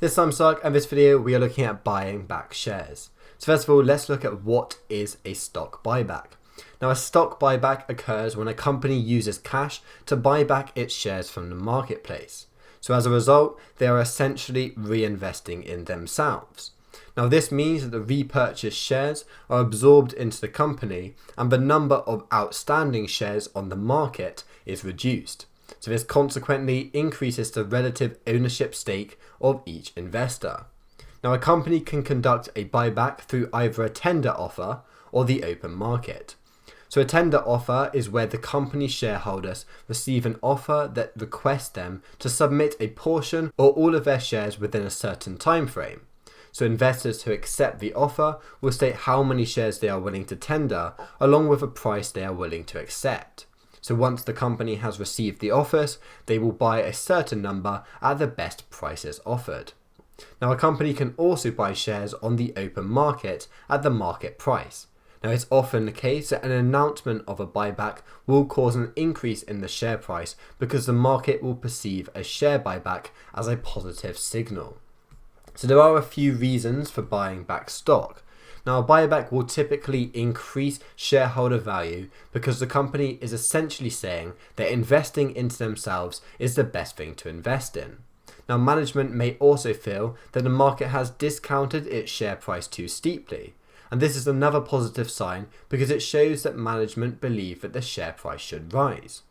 This time Sark, and this video we are looking at buying back shares. So first of all, let's look at what is a stock buyback. Now a stock buyback occurs when a company uses cash to buy back its shares from the marketplace. So as a result, they are essentially reinvesting in themselves. Now this means that the repurchased shares are absorbed into the company and the number of outstanding shares on the market is reduced. So this consequently increases the relative ownership stake of each investor. Now a company can conduct a buyback through either a tender offer or the open market. So a tender offer is where the company shareholders receive an offer that requests them to submit a portion or all of their shares within a certain time frame. So investors who accept the offer will state how many shares they are willing to tender along with a price they are willing to accept. So once the company has received the offers, they will buy a certain number at the best prices offered. Now a company can also buy shares on the open market at the market price. Now it's often the case that an announcement of a buyback will cause an increase in the share price because the market will perceive a share buyback as a positive signal. So there are a few reasons for buying back stock. Now a buyback will typically increase shareholder value because the company is essentially saying that investing into themselves is the best thing to invest in. Now management may also feel that the market has discounted its share price too steeply, and this is another positive sign because it shows that management believe that the share price should rise.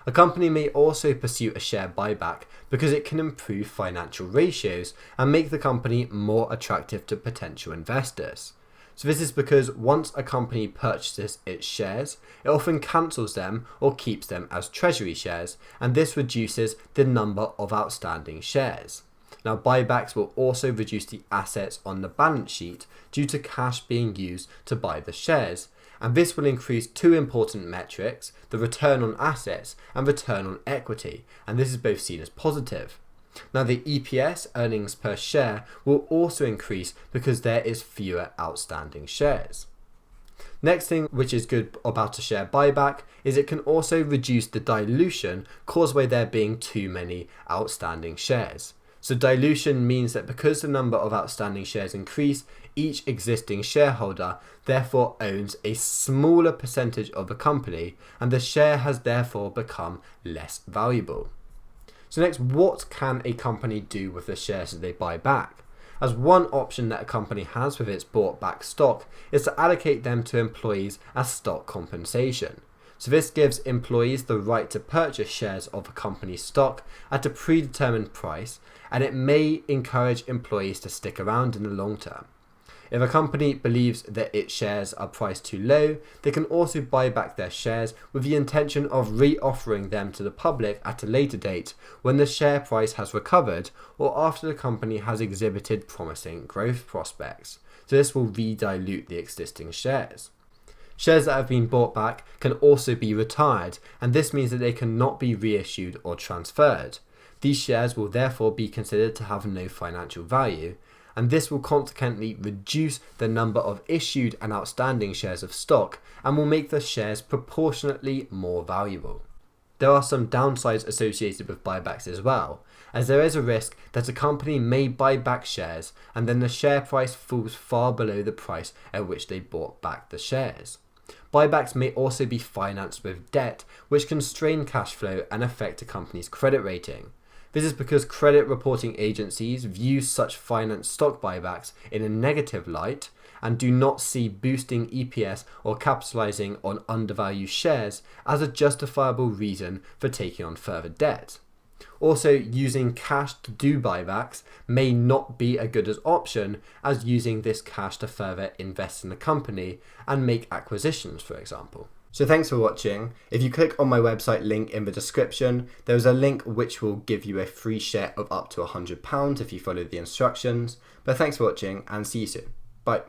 A company may also pursue a share buyback because it can improve financial ratios and make the company more attractive to potential investors. So this is because once a company purchases its shares, it often cancels them or keeps them as treasury shares, and this reduces the number of outstanding shares. Now buybacks will also reduce the assets on the balance sheet due to cash being used to buy the shares, and this will increase two important metrics, the return on assets and return on equity, and this is both seen as positive. Now the EPS, earnings per share, will also increase because there is fewer outstanding shares. Next thing which is good about a share buyback is it can also reduce the dilution caused by there being too many outstanding shares. So dilution means that because the number of outstanding shares increase, each existing shareholder therefore owns a smaller percentage of the company and the share has therefore become less valuable. So next, what can a company do with the shares that they buy back? As one option that a company has with its bought back stock is to allocate them to employees as stock compensation. So this gives employees the right to purchase shares of a company's stock at a predetermined price, and it may encourage employees to stick around in the long term. If a company believes that its shares are priced too low, they can also buy back their shares with the intention of re-offering them to the public at a later date when the share price has recovered or after the company has exhibited promising growth prospects. So this will re-dilute the existing shares. Shares that have been bought back can also be retired, and this means that they cannot be reissued or transferred. These shares will therefore be considered to have no financial value, and this will consequently reduce the number of issued and outstanding shares of stock and will make the shares proportionately more valuable. There are some downsides associated with buybacks as well, as there is a risk that a company may buy back shares and then the share price falls far below the price at which they bought back the shares. Buybacks may also be financed with debt, which can strain cash flow and affect a company's credit rating. This is because credit reporting agencies view such financed stock buybacks in a negative light and do not see boosting EPS or capitalizing on undervalued shares as a justifiable reason for taking on further debt. Also, using cash to do buybacks may not be a good as option as using this cash to further invest in the company and make acquisitions, for example. So thanks for watching. If you click on my website link in the description, there is a link which will give you a free share of up to £100 if you follow the instructions. But thanks for watching and see you soon. Bye.